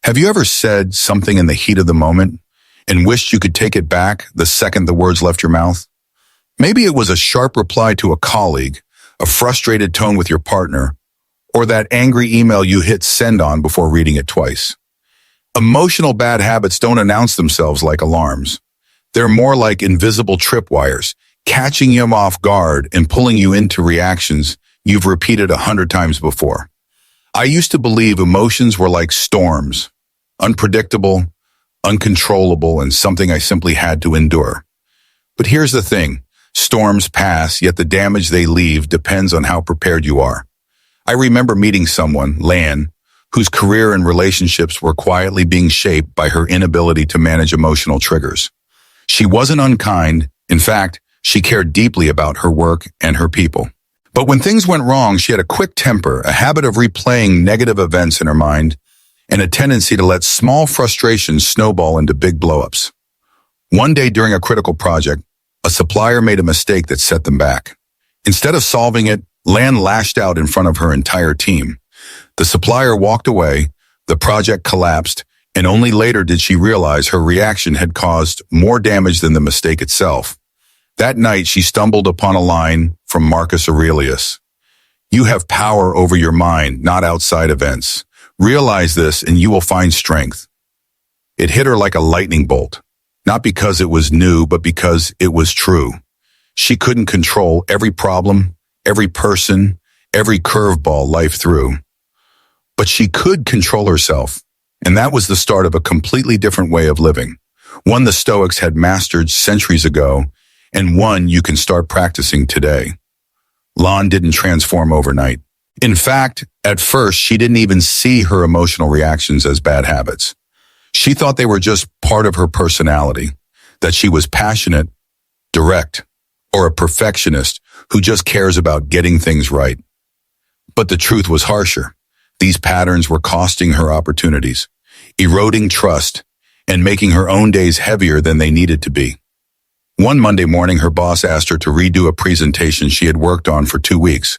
Have you ever said something in the heat of the moment and wished you could take it back the second the words left your mouth? Maybe it was a sharp reply to a colleague, a frustrated tone with your partner, or that angry email you hit send on before reading it twice. Emotional bad habits don't announce themselves like alarms. They're more like invisible tripwires, catching you off guard and pulling you into reactions you've repeated 100 times before. I used to believe emotions were like storms, unpredictable, uncontrollable, and something I simply had to endure. But here's the thing. Storms pass, yet the damage they leave depends on how prepared you are. I remember meeting someone, Lan, whose career and relationships were quietly being shaped by her inability to manage emotional triggers. She wasn't unkind. In fact, she cared deeply about her work and her people. But when things went wrong, she had a quick temper, a habit of replaying negative events in her mind, and a tendency to let small frustrations snowball into big blowups. One day during a critical project, a supplier made a mistake that set them back. Instead of solving it, Lan lashed out in front of her entire team. The supplier walked away, the project collapsed, and only later did she realize her reaction had caused more damage than the mistake itself. That night, she stumbled upon a line from Marcus Aurelius. "You have power over your mind, not outside events. Realize this and you will find strength." It hit her like a lightning bolt, not because it was new, but because it was true. She couldn't control every problem, every person, every curveball life threw. But she could control herself, and that was the start of a completely different way of living, one the Stoics had mastered centuries ago, and one you can start practicing today. Lan didn't transform overnight. In fact, at first, she didn't even see her emotional reactions as bad habits. She thought they were just part of her personality, that she was passionate, direct, or a perfectionist who just cares about getting things right. But the truth was harsher. These patterns were costing her opportunities, eroding trust, and making her own days heavier than they needed to be. One Monday morning, her boss asked her to redo a presentation she had worked on for 2 weeks.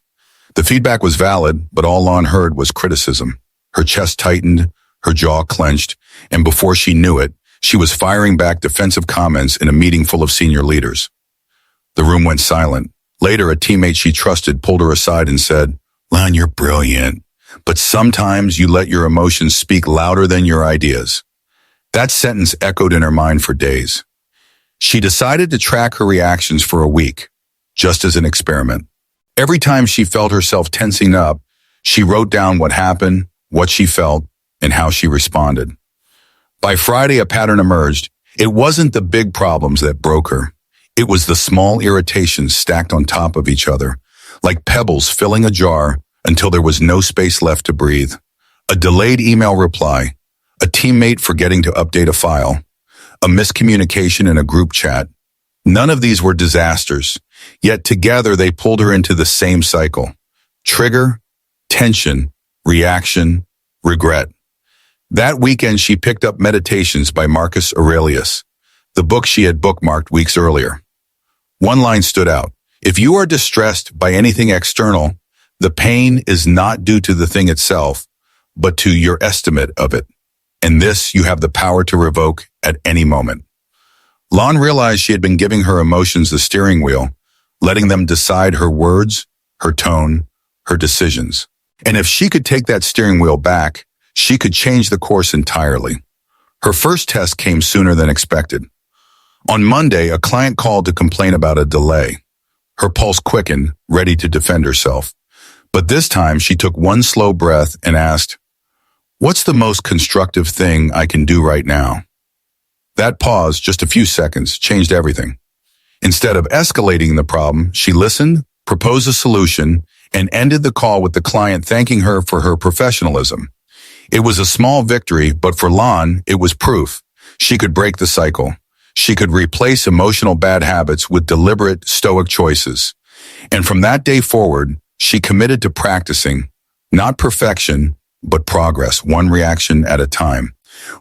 The feedback was valid, but all Lan heard was criticism. Her chest tightened, her jaw clenched, and before she knew it, she was firing back defensive comments in a meeting full of senior leaders. The room went silent. Later, a teammate she trusted pulled her aside and said, "Lan, you're brilliant, but sometimes you let your emotions speak louder than your ideas." That sentence echoed in her mind for days. She decided to track her reactions for a week, just as an experiment. Every time she felt herself tensing up, she wrote down what happened, what she felt, and how she responded. By Friday, a pattern emerged. It wasn't the big problems that broke her. It was the small irritations stacked on top of each other, like pebbles filling a jar until there was no space left to breathe. A delayed email reply, a teammate forgetting to update a file, a miscommunication in a group chat. None of these were disasters, yet together they pulled her into the same cycle. Trigger, tension, reaction, regret. That weekend, she picked up Meditations by Marcus Aurelius, the book she had bookmarked weeks earlier. One line stood out. "If you are distressed by anything external, the pain is not due to the thing itself, but to your estimate of it. And this you have the power to revoke at any moment." Lan realized she had been giving her emotions the steering wheel, letting them decide her words, her tone, her decisions. And if she could take that steering wheel back, she could change the course entirely. Her first test came sooner than expected. On Monday, a client called to complain about a delay. Her pulse quickened, ready to defend herself. But this time, she took one slow breath and asked, "What's the most constructive thing I can do right now?" That pause, just a few seconds, changed everything. Instead of escalating the problem, she listened, proposed a solution, and ended the call with the client thanking her for her professionalism. It was a small victory, but for Lan, it was proof. She could break the cycle. She could replace emotional bad habits with deliberate, stoic choices. And from that day forward, she committed to practicing, not perfection, but progress, one reaction at a time.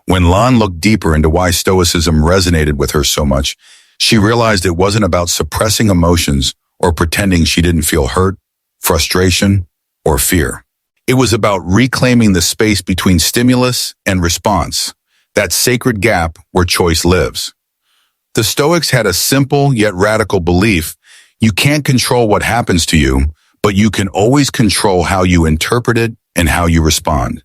When Lan looked deeper into why Stoicism resonated with her so much, she realized it wasn't about suppressing emotions or pretending she didn't feel hurt, frustration, or fear. It was about reclaiming the space between stimulus and response, that sacred gap where choice lives. The Stoics had a simple yet radical belief: you can't control what happens to you, but you can always control how you interpret it and how you respond.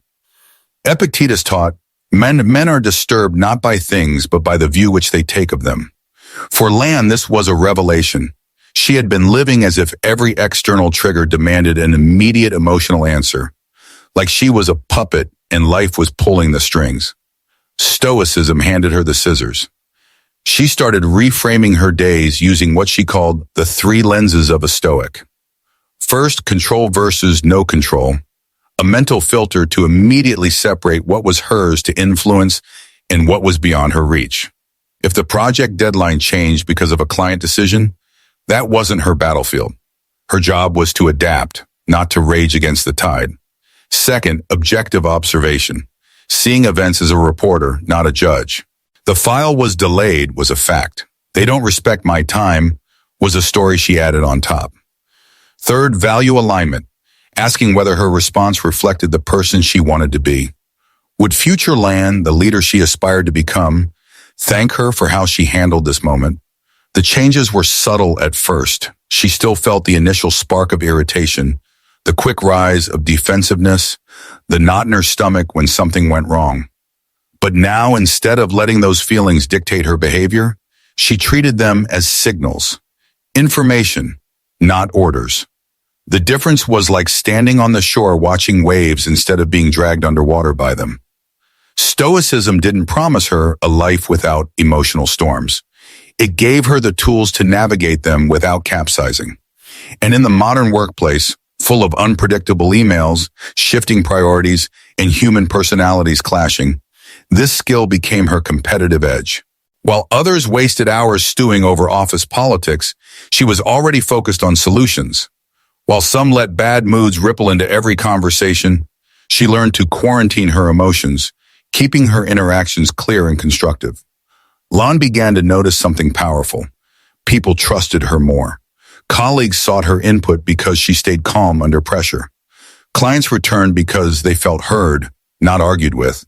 Epictetus taught, men are disturbed not by things but by the view which they take of them. For Lan, this was a revelation. She had been living as if every external trigger demanded an immediate emotional answer, like she was a puppet and life was pulling the strings. Stoicism handed her the scissors. She started reframing her days using what she called the three lenses of a Stoic. First, control versus no control, a mental filter to immediately separate what was hers to influence and what was beyond her reach. If the project deadline changed because of a client decision, that wasn't her battlefield. Her job was to adapt, not to rage against the tide. Second, objective observation, seeing events as a reporter, not a judge. The file was delayed was a fact. They don't respect my time was a story she added on top. Third, value alignment, asking whether her response reflected the person she wanted to be. Would future Lan, the leader she aspired to become, thank her for how she handled this moment? The changes were subtle at first. She still felt the initial spark of irritation, the quick rise of defensiveness, the knot in her stomach when something went wrong. But now, instead of letting those feelings dictate her behavior, she treated them as signals, information, not orders. The difference was like standing on the shore watching waves instead of being dragged underwater by them. Stoicism didn't promise her a life without emotional storms. It gave her the tools to navigate them without capsizing. And in the modern workplace, full of unpredictable emails, shifting priorities, and human personalities clashing, this skill became her competitive edge. While others wasted hours stewing over office politics, she was already focused on solutions. While some let bad moods ripple into every conversation, she learned to quarantine her emotions, keeping her interactions clear and constructive. Lan began to notice something powerful. People trusted her more. Colleagues sought her input because she stayed calm under pressure. Clients returned because they felt heard, not argued with.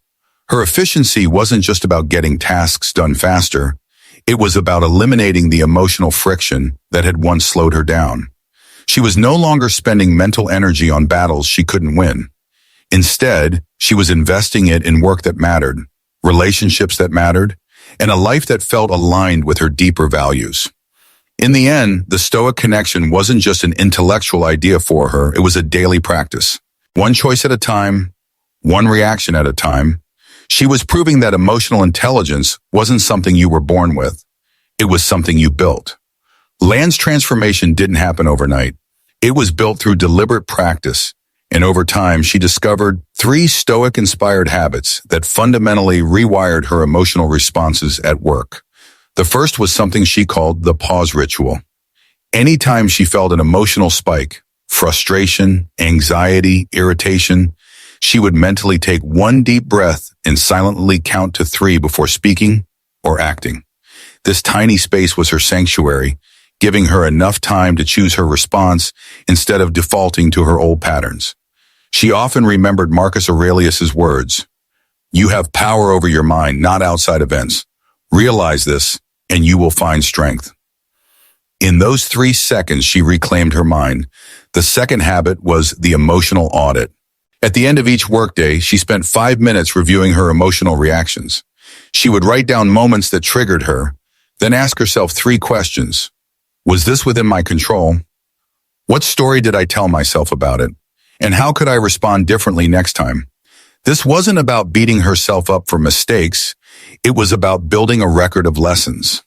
Her efficiency wasn't just about getting tasks done faster. It was about eliminating the emotional friction that had once slowed her down. She was no longer spending mental energy on battles she couldn't win. Instead, she was investing it in work that mattered, relationships that mattered, and a life that felt aligned with her deeper values. In the end, the Stoic connection wasn't just an intellectual idea for her, it was a daily practice. One choice at a time, one reaction at a time. She was proving that emotional intelligence wasn't something you were born with. It was something you built. Lan's transformation didn't happen overnight. It was built through deliberate practice, and over time she discovered 3 Stoic-inspired habits that fundamentally rewired her emotional responses at work. The first was something she called the pause ritual. Anytime she felt an emotional spike, frustration, anxiety, irritation, she would mentally take one deep breath and silently count to 3 before speaking or acting. This tiny space was her sanctuary, giving her enough time to choose her response instead of defaulting to her old patterns. She often remembered Marcus Aurelius's words, "You have power over your mind, not outside events. Realize this, and you will find strength." In those 3 seconds, she reclaimed her mind. The second habit was the emotional audit. At the end of each workday, she spent 5 minutes reviewing her emotional reactions. She would write down moments that triggered her, then ask herself 3 questions. Was this within my control? What story did I tell myself about it? And how could I respond differently next time? This wasn't about beating herself up for mistakes. It was about building a record of lessons.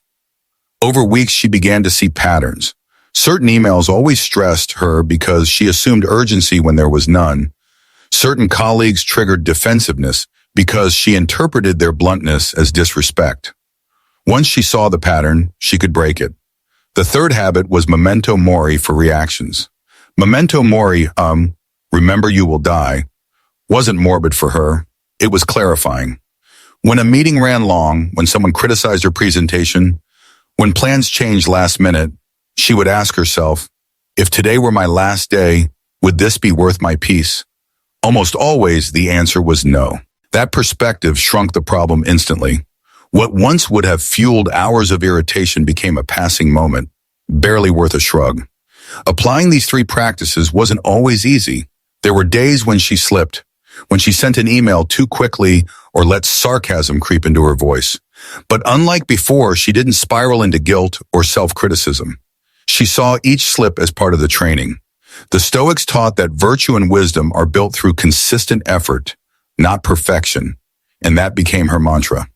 Over weeks, she began to see patterns. Certain emails always stressed her because she assumed urgency when there was none. Certain colleagues triggered defensiveness because she interpreted their bluntness as disrespect. Once she saw the pattern, she could break it. The third habit was memento mori for reactions. Memento mori, remember you will die, wasn't morbid for her. It was clarifying. When a meeting ran long, when someone criticized her presentation, when plans changed last minute, she would ask herself, if today were my last day, would this be worth my peace? Almost always, the answer was no. That perspective shrunk the problem instantly. What once would have fueled hours of irritation became a passing moment, barely worth a shrug. Applying these three practices wasn't always easy. There were days when she slipped, when she sent an email too quickly or let sarcasm creep into her voice. But unlike before, she didn't spiral into guilt or self-criticism. She saw each slip as part of the training. The Stoics taught that virtue and wisdom are built through consistent effort, not perfection, and that became her mantra.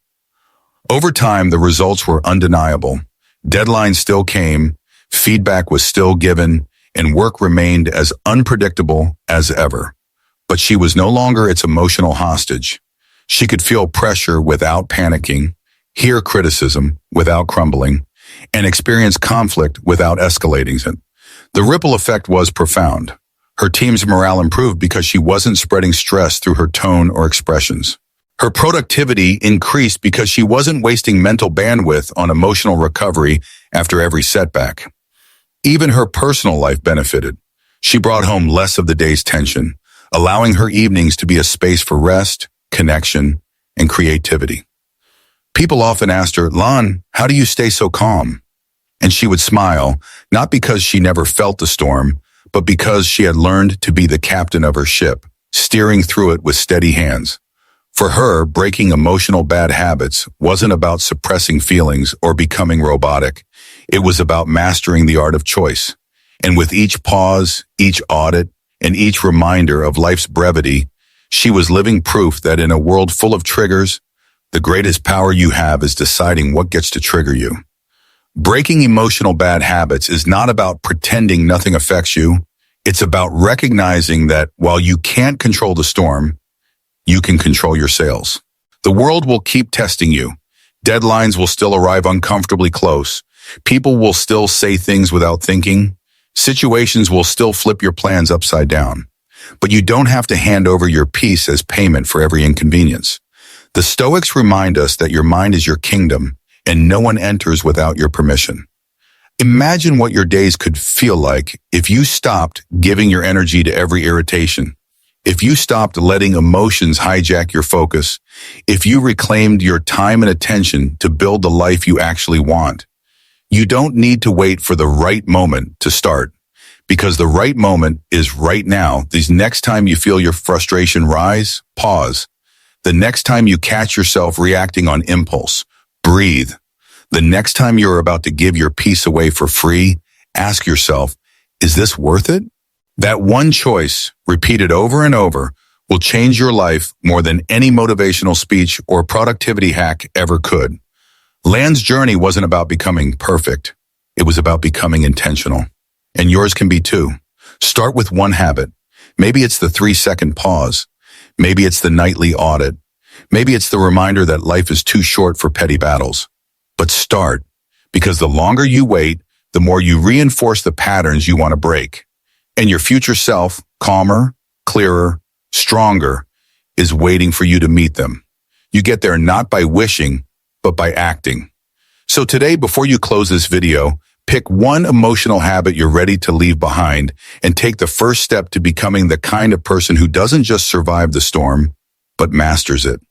Over time, the results were undeniable. Deadlines still came, feedback was still given, and work remained as unpredictable as ever. But she was no longer its emotional hostage. She could feel pressure without panicking, hear criticism without crumbling, and experience conflict without escalating it. The ripple effect was profound. Her team's morale improved because she wasn't spreading stress through her tone or expressions. Her productivity increased because she wasn't wasting mental bandwidth on emotional recovery after every setback. Even her personal life benefited. She brought home less of the day's tension, allowing her evenings to be a space for rest, connection, and creativity. People often asked her, "Lon, how do you stay so calm?" And she would smile, not because she never felt the storm, but because she had learned to be the captain of her ship, steering through it with steady hands. For her, breaking emotional bad habits wasn't about suppressing feelings or becoming robotic. It was about mastering the art of choice. And with each pause, each audit, and each reminder of life's brevity, she was living proof that in a world full of triggers, the greatest power you have is deciding what gets to trigger you. Breaking emotional bad habits is not about pretending nothing affects you. It's about recognizing that while you can't control the storm, you can control your sails. The world will keep testing you. Deadlines will still arrive uncomfortably close. People will still say things without thinking. Situations will still flip your plans upside down. But you don't have to hand over your peace as payment for every inconvenience. The Stoics remind us that your mind is your kingdom, and no one enters without your permission. Imagine what your days could feel like if you stopped giving your energy to every irritation, if you stopped letting emotions hijack your focus, if you reclaimed your time and attention to build the life you actually want. You don't need to wait for the right moment to start, because the right moment is right now. The next time you feel your frustration rise, pause. The next time you catch yourself reacting on impulse, breathe. The next time you're about to give your peace away for free, ask yourself, is this worth it? That one choice, repeated over and over, will change your life more than any motivational speech or productivity hack ever could. Land's journey wasn't about becoming perfect. It was about becoming intentional. And yours can be too. Start with one habit. Maybe it's the 3-second pause. Maybe it's the nightly audit. Maybe it's the reminder that life is too short for petty battles. But start, because the longer you wait, the more you reinforce the patterns you want to break. And your future self, calmer, clearer, stronger, is waiting for you to meet them. You get there not by wishing, but by acting. So today, before you close this video, pick one emotional habit you're ready to leave behind and take the first step to becoming the kind of person who doesn't just survive the storm, but masters it.